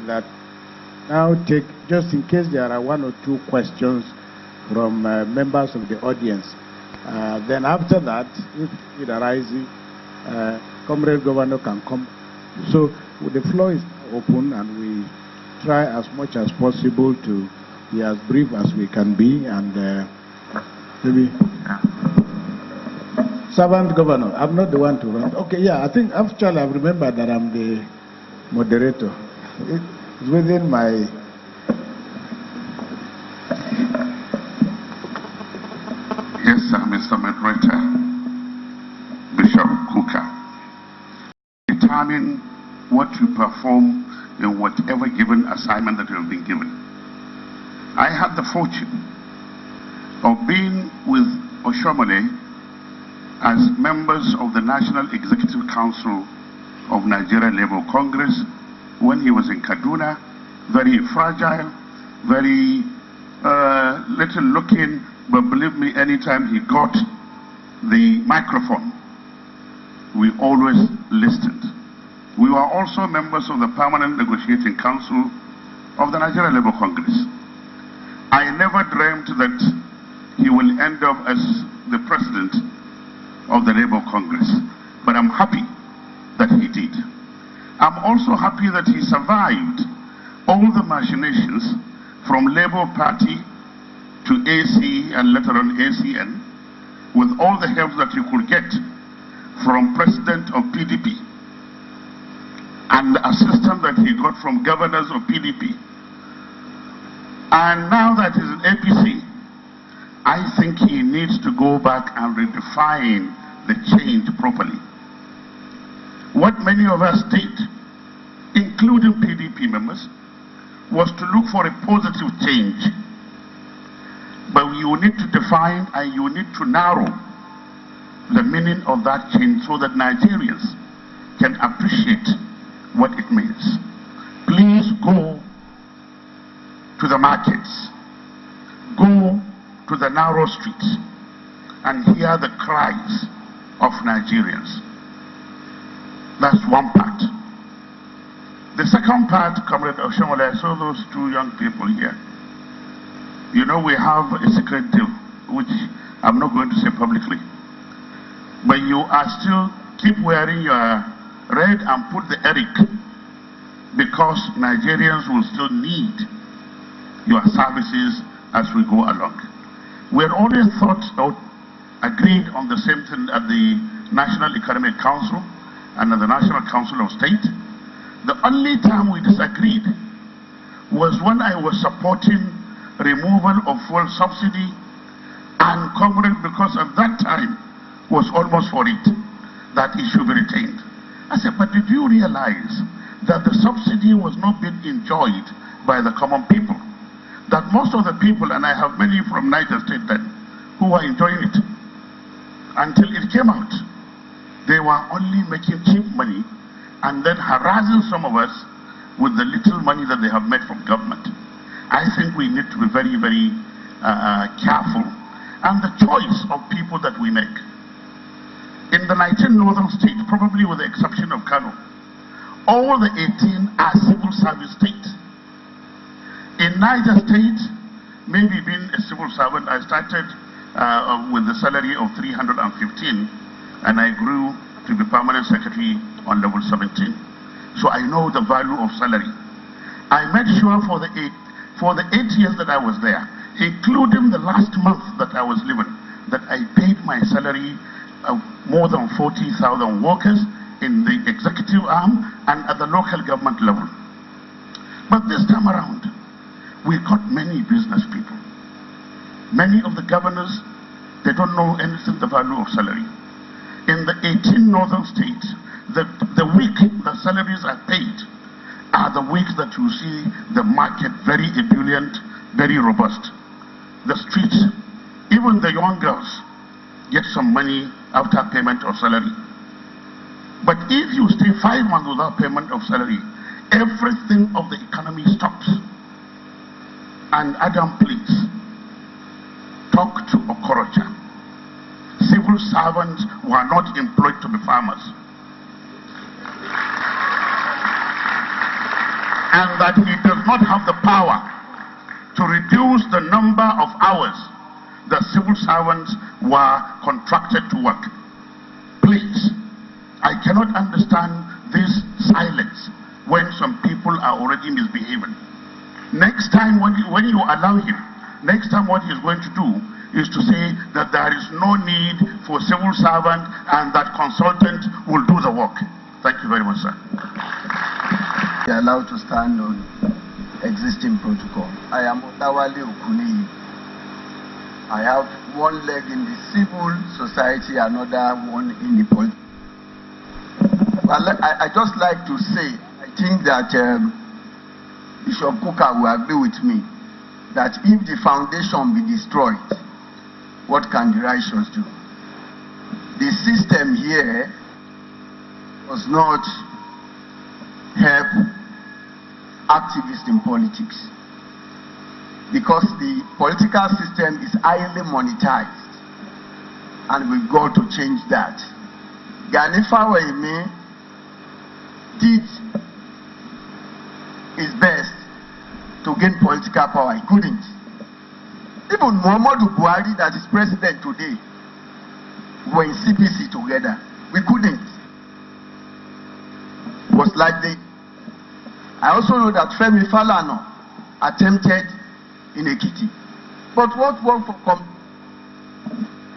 that now take, just in case there are one or two questions from members of the audience. Then after that, if it arises, Comrade Governor can come. So the floor is open, and we try as much as possible to be as brief as we can be, and maybe. Servant Governor, I'm not the one to run. Okay, yeah, I think actually I remember that I'm the moderator. It's within my... Yes, sir, Mr. Moderator, Bishop Kukah. Determine what to perform in whatever given assignment that you have been given. I had the fortune of being with Oshomole as members of the National Executive Council of Nigeria Labour Congress when he was in Kaduna, very fragile, very little looking, but believe me, anytime he got the microphone, we always listened. We were also members of the Permanent Negotiating Council of the Nigeria Labour Congress. I never dreamt that he will end up as the president of the Labour Congress, but I'm happy that he did. I'm also happy that he survived all the machinations from Labour Party to AC and later on ACN, with all the help that you could get from president of PDP and the assistance that he got from governors of PDP. And now that he's in APC, I think he needs to go back and redefine the change properly. What many of us did, including PDP members, was to look for a positive change. But you need to define and you need to narrow the meaning of that change so that Nigerians can appreciate what it means. Please go to the markets, go to the narrow streets and hear the cries of Nigerians. That's one part. The second part, Comrade Oshomole, I saw those two young people here. You know, we have a secret deal, which I'm not going to say publicly. But you are still keep wearing your red and put the Eric, because Nigerians will still need your services as we go along. We had already thought or agreed on the same thing at the National Economic Council and at the National Council of State. The only time we disagreed was when I was supporting removal of fuel subsidy, and Comrade, because at that time was almost for it, that it should be retained. I said, but did you realize that the subsidy was not being enjoyed by the common people? That most of the people, and I have many from Niger State then, who were enjoying it. Until it came out, they were only making cheap money and then harassing some of us with the little money that they have made from government. I think we need to be very, very careful. And the choice of people that we make. In the 19 northern states, probably with the exception of Kano, all the 18 are civil service states. In Niger State, maybe being a civil servant, I started with the salary of 315, and I grew to be permanent secretary on level 17. So I know the value of salary. I made sure for the 8 years that I was there, including the last month that I was living, that I paid my salary of more than 40,000 workers in the executive arm and at the local government level. But this time around, we got many business people. Many of the governors, they don't know anything the value of salary. In the 18 northern states, the week the salaries are paid are the weeks that you see the market very ebullient, very robust. The streets, even the young girls, get some money after payment of salary. But if you stay 5 months without payment of salary, everything of the economy stops. And Adam, please, talk to Okorocha. Civil servants were not employed to be farmers. and that he does not have the power to reduce the number of hours the civil servants were contracted to work. Please, I cannot understand this silence when some people are already misbehaving. Next time when you allow him, next time what he's going to do is to say that there is no need for civil servant and that consultant will do the work. Thank you very much, sir. You're allowed to stand on existing protocol. I am Otawale Okuni. I have one leg in the civil society, another one in the politics. Well, I just like to say, I think that Bishop Kukah will agree with me that if the foundation be destroyed, what can the righteous do? The system here does not help activists in politics, because the political system is highly monetized, and we've got to change that. Gani Fawehinmi did his best to gain political power. He couldn't. Even Muhammadu Buhari, that is president today, were in CPC together. We couldn't. It was like the... I also know that Femi Falana attempted in Ekiti. But what worked for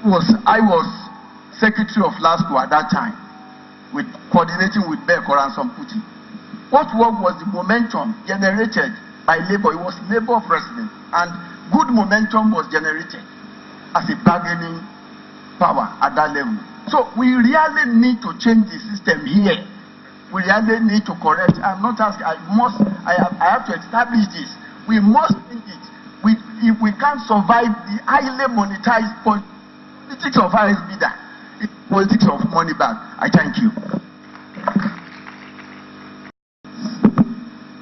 was, I was secretary of LASCO at that time, with coordinating with Bekor and Samputi. What worked was the momentum generated by Labour. It was Labour president, and good momentum was generated as a bargaining power at that level. So we really need to change the system here. We really need to correct. I'm not asking, I have to establish this. We must change it. If we can't survive the highly monetized politics of highest bidder, it's politics of money back. I thank you.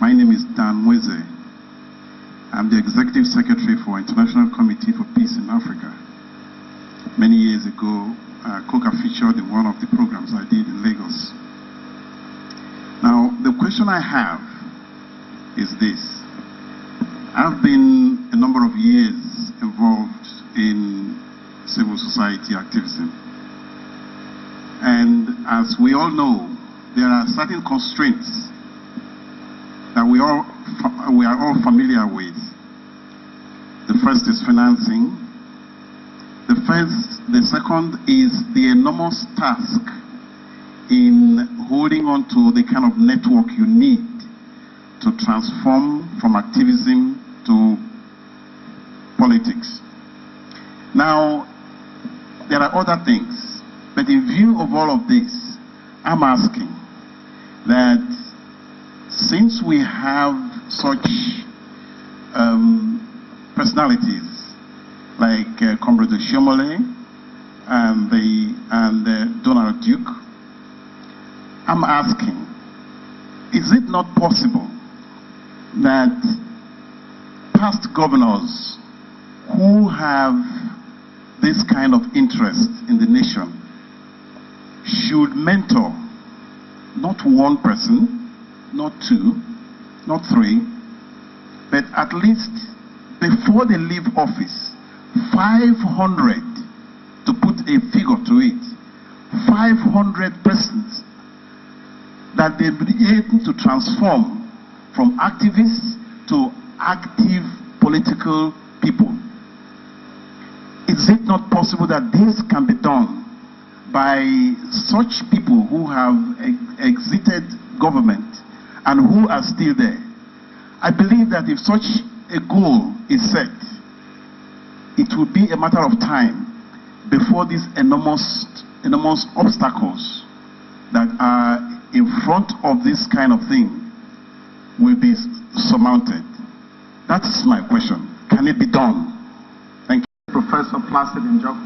My name is Dan Mweze. I'm the Executive Secretary for International Committee for Peace in Africa. Many years ago, Kukah featured in one of the programs I did in Lagos. Now, the question I have is this. I've been a number of years involved in civil society activism. And as we all know, there are certain constraints that we are all familiar with. The first is financing. The second is the enormous task in holding on to the kind of network you need to transform from activism to politics. Now, there are other things, but in view of all of this, I'm asking that since we have such personalities like Comrade Shomole and Donald Duke, I'm asking, is it not possible that past governors who have this kind of interest in the nation should mentor not one person, not two, not three, but at least before they leave office, 500, to put a figure to it, 500 persons that they'll be able to transform from activists to active political people. Is it not possible that this can be done by such people who have exited government and who are still there? I believe that if such a goal is set, it will be a matter of time before these enormous obstacles that are in front of this kind of thing will be surmounted. That's my question. Can it be done? Thank you. Professor Placid Njoku.